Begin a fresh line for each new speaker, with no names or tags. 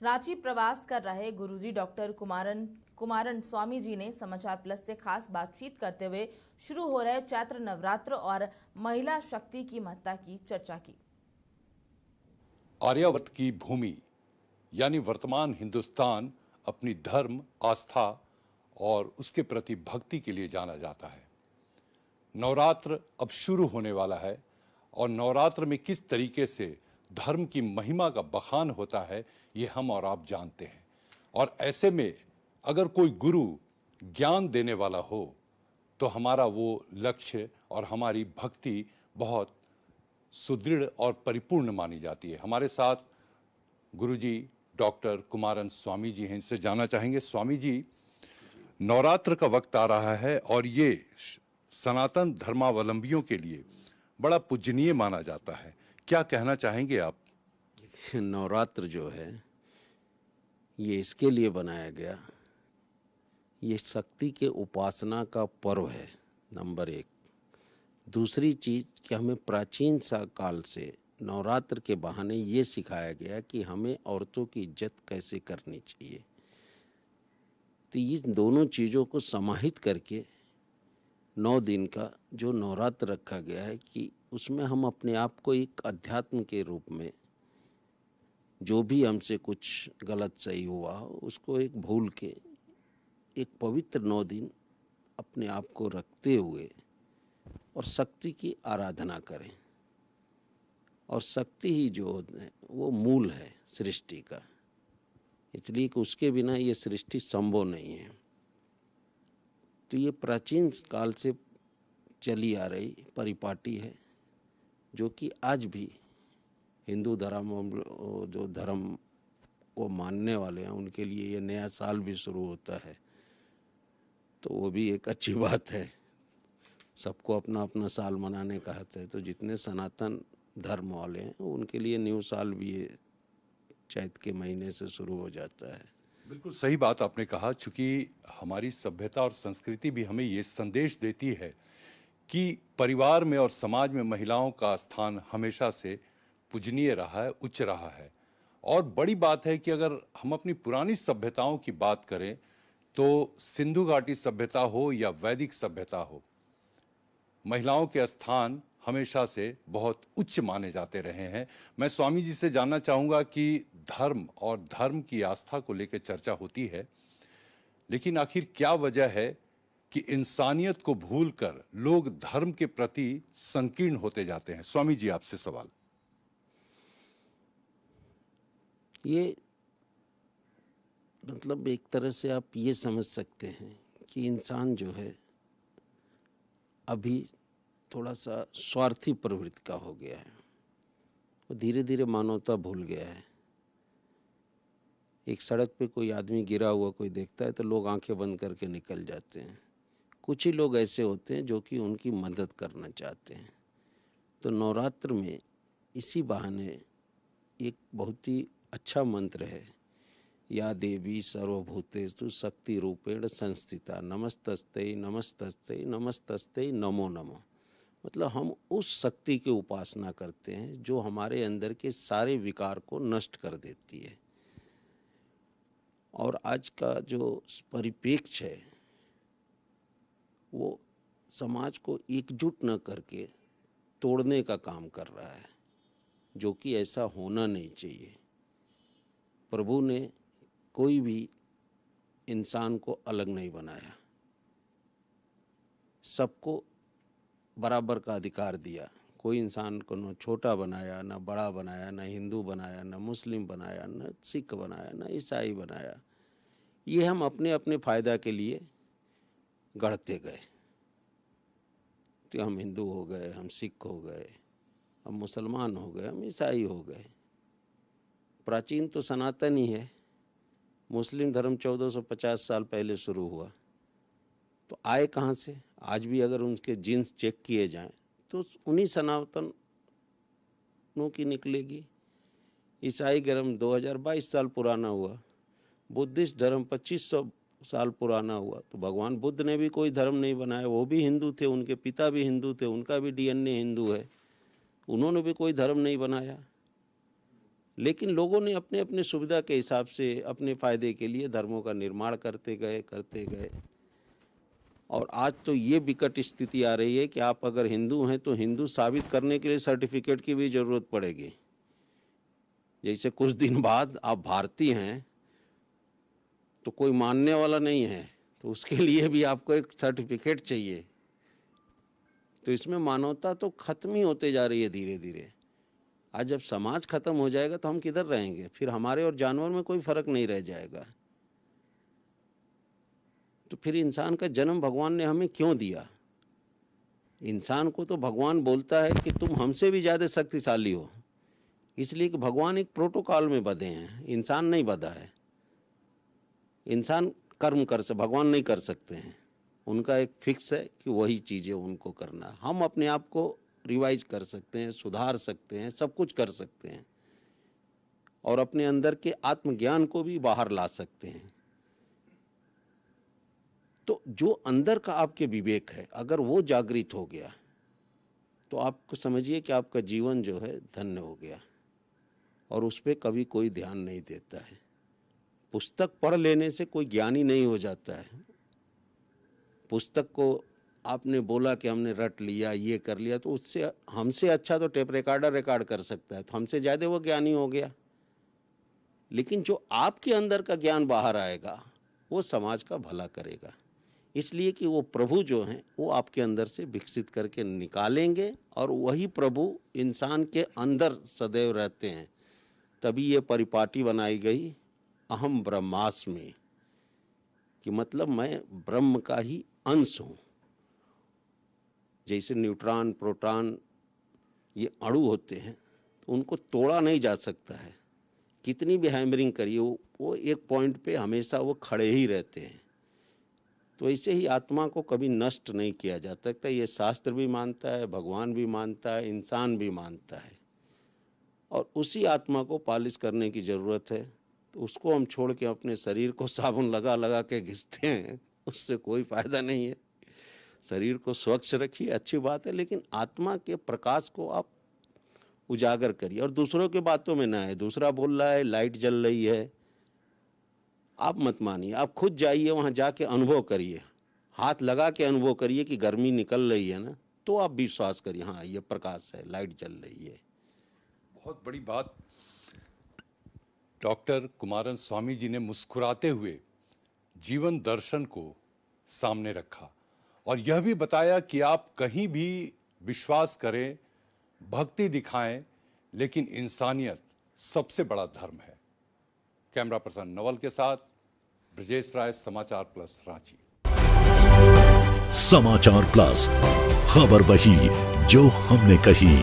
रांची प्रवास कर रहे गुरुजी डॉक्टर कुमारन स्वामी जी ने समाचार प्लस से खास बातचीत करते हुए शुरू हो रहे चैत्र नवरात्र और महिला शक्ति की महत्ता की चर्चा की।
आर्यावर्त की भूमि यानी वर्तमान हिंदुस्तान अपनी धर्म, आस्था और उसके प्रति भक्ति के लिए जाना जाता है। नवरात्र अब शुरू होने वाला है और नवरात्र में किस तरीके से धर्म की महिमा का बखान होता है, ये हम और आप जानते हैं। और ऐसे में अगर कोई गुरु ज्ञान देने वाला हो तो हमारा वो लक्ष्य और हमारी भक्ति बहुत सुदृढ़ और परिपूर्ण मानी जाती है। हमारे साथ गुरुजी डॉक्टर कुमारन स्वामी जी हैं, इनसे जानना चाहेंगे। स्वामी जी, नवरात्र का वक्त आ रहा है और ये सनातन धर्मावलंबियों के लिए बड़ा पूजनीय माना जाता है, क्या कहना चाहेंगे आप?
नवरात्र जो है ये इसके लिए बनाया गया, ये शक्ति के उपासना का पर्व है, नंबर एक। दूसरी चीज़ कि हमें प्राचीन सा काल से नवरात्र के बहाने ये सिखाया गया कि हमें औरतों की इज्जत कैसे करनी चाहिए। तो इस दोनों चीज़ों को समाहित करके 9 दिन का जो नवरात्र रखा गया है कि उसमें हम अपने आप को एक अध्यात्म के रूप में जो भी हमसे कुछ गलत सही हुआ उसको एक भूल के एक पवित्र 9 दिन अपने आप को रखते हुए और शक्ति की आराधना करें। और शक्ति ही जो है वो मूल है सृष्टि का, इसलिए कि उसके बिना ये सृष्टि संभव नहीं है। तो ये प्राचीन काल से चली आ रही परिपाटी है जो कि आज भी हिंदू धर्म जो धर्म को मानने वाले हैं उनके लिए ये नया साल भी शुरू होता है, तो वो भी एक अच्छी बात है। सबको अपना अपना साल मनाने का हक है, तो जितने सनातन धर्म वाले हैं उनके लिए न्यू साल भी ये चैत के महीने से शुरू हो जाता है।
बिल्कुल सही बात आपने कहा, चूंकि हमारी सभ्यता और संस्कृति भी हमें ये संदेश देती है कि परिवार में और समाज में महिलाओं का स्थान हमेशा से पूजनीय रहा है, उच्च रहा है। और बड़ी बात है कि अगर हम अपनी पुरानी सभ्यताओं की बात करें तो सिंधु घाटी सभ्यता हो या वैदिक सभ्यता हो, महिलाओं के स्थान हमेशा से बहुत उच्च माने जाते रहे हैं। मैं स्वामी जी से जानना चाहूँगा कि धर्म और धर्म की आस्था को लेकर चर्चा होती है, लेकिन आखिर क्या वजह है कि इंसानियत को भूलकर लोग धर्म के प्रति संकीर्ण होते जाते हैं? स्वामी जी, आपसे सवाल।
ये मतलब एक तरह से आप ये समझ सकते हैं कि इंसान जो है अभी थोड़ा सा स्वार्थी प्रवृत्ति का हो गया है, वो धीरे धीरे मानवता भूल गया है। एक सड़क पे कोई आदमी गिरा हुआ कोई देखता है तो लोग आंखें बंद करके निकल जाते हैं। कुछ ही लोग ऐसे होते हैं जो कि उनकी मदद करना चाहते हैं। तो नवरात्र में इसी बहाने एक बहुत ही अच्छा मंत्र है, या देवी सर्वभूतेषु शक्ति रूपेण संस्थिता नमस्तस्ते नमस्तस्ते नमस्तस्ते नमो नमः। मतलब हम उस शक्ति की उपासना करते हैं जो हमारे अंदर के सारे विकार को नष्ट कर देती है। और आज का जो परिप्रेक्ष्य है वो समाज को एकजुट न करके तोड़ने का काम कर रहा है, जो कि ऐसा होना नहीं चाहिए। प्रभु ने कोई भी इंसान को अलग नहीं बनाया, सबको बराबर का अधिकार दिया। कोई इंसान को न छोटा बनाया, न बड़ा बनाया, न हिंदू बनाया, न मुस्लिम बनाया, न सिख बनाया, न ईसाई बनाया। ये हम अपने अपने फायदा के लिए गढ़ते गए। तो हम हिंदू हो गए, हम सिख हो गए, हम मुसलमान हो गए, हम ईसाई हो गए। प्राचीन तो सनातन ही है। मुस्लिम धर्म 1450 साल पहले शुरू हुआ, तो आए कहाँ से? आज भी अगर उनके जीन्स चेक किए जाएं तो उन्हीं सनातनों की निकलेगी। ईसाई धर्म 2022 साल पुराना हुआ, बुद्धिस्ट धर्म 2500 साल पुराना हुआ। तो भगवान बुद्ध ने भी कोई धर्म नहीं बनाया, वो भी हिंदू थे, उनके पिता भी हिंदू थे, उनका भी DNA हिंदू है, उन्होंने भी कोई धर्म नहीं बनाया। लेकिन लोगों ने अपने अपने सुविधा के हिसाब से अपने फायदे के लिए धर्मों का निर्माण करते गए। और आज तो ये विकट स्थिति आ रही है कि आप अगर हिंदू हैं तो हिंदू साबित करने के लिए सर्टिफिकेट की भी ज़रूरत पड़ेगी। जैसे कुछ दिन बाद आप भारतीय हैं तो कोई मानने वाला नहीं है तो उसके लिए भी आपको एक सर्टिफिकेट चाहिए। तो इसमें मानवता तो खत्म ही होते जा रही है धीरे धीरे। आज जब समाज खत्म हो जाएगा तो हम किधर रहेंगे? फिर हमारे और जानवर में कोई फर्क नहीं रह जाएगा। तो फिर इंसान का जन्म भगवान ने हमें क्यों दिया? इंसान को तो भगवान बोलता है कि तुम हमसे भी ज़्यादा शक्तिशाली हो, इसलिए कि भगवान एक प्रोटोकॉल में बंधे हैं, इंसान नहीं बंधा है। इंसान कर्म भगवान नहीं कर सकते हैं, उनका एक फिक्स है कि वही चीज़ें उनको करना। हम अपने आप को रिवाइज कर सकते हैं, सुधार सकते हैं, सब कुछ कर सकते हैं और अपने अंदर के आत्मज्ञान को भी बाहर ला सकते हैं। तो जो अंदर का आपके विवेक है, अगर वो जागृत हो गया तो आपको समझिए कि आपका जीवन जो है धन्य हो गया। और उस पर कभी कोई ध्यान नहीं देता है। पुस्तक पढ़ लेने से कोई ज्ञानी नहीं हो जाता है। पुस्तक को आपने बोला कि हमने रट लिया, ये कर लिया, तो उससे हमसे अच्छा तो टेप रिकॉर्डर रिकॉर्ड कर सकता है, तो हमसे ज़्यादा वो ज्ञानी हो गया। लेकिन जो आपके अंदर का ज्ञान बाहर आएगा वो समाज का भला करेगा। इसलिए कि वो प्रभु जो हैं वो आपके अंदर से विकसित करके निकालेंगे और वही प्रभु इंसान के अंदर सदैव रहते हैं। तभी ये परिपाटी बनाई गई अहम ब्रह्मास्मि, कि मतलब मैं ब्रह्म का ही अंश हूँ। जैसे न्यूट्रॉन, प्रोटॉन, ये अणु होते हैं तो उनको तोड़ा नहीं जा सकता है। कितनी भी हैमरिंग करिए वो एक पॉइंट पे हमेशा वो खड़े ही रहते हैं। तो ऐसे ही आत्मा को कभी नष्ट नहीं किया जा सकता। ये शास्त्र भी मानता है, भगवान भी मानता है, इंसान भी मानता है। और उसी आत्मा को पालिश करने की ज़रूरत है। तो उसको हम छोड़ के अपने शरीर को साबुन लगा लगा के घिसते हैं, उससे कोई फ़ायदा नहीं है। शरीर को स्वच्छ रखिए, अच्छी बात है, लेकिन आत्मा के प्रकाश को आप उजागर करिए और दूसरों के बातों में ना है। दूसरा बोल रहा है लाइट जल रही है, आप मत मानिए, आप खुद जाइए वहाँ जाके अनुभव करिए, हाथ लगा के अनुभव करिए कि गर्मी निकल रही है ना, तो आप विश्वास करिए हाँ ये प्रकाश है, लाइट जल रही है।
बहुत बड़ी बात डॉक्टर कुमारन स्वामी जी ने मुस्कुराते हुए जीवन दर्शन को सामने रखा और यह भी बताया कि आप कहीं भी विश्वास करें, भक्ति दिखाएं, लेकिन इंसानियत सबसे बड़ा धर्म है। कैमरा पर्सन नवल के साथ ब्रजेश राय, समाचार प्लस, रांची।
समाचार प्लस, खबर वही जो हमने कही।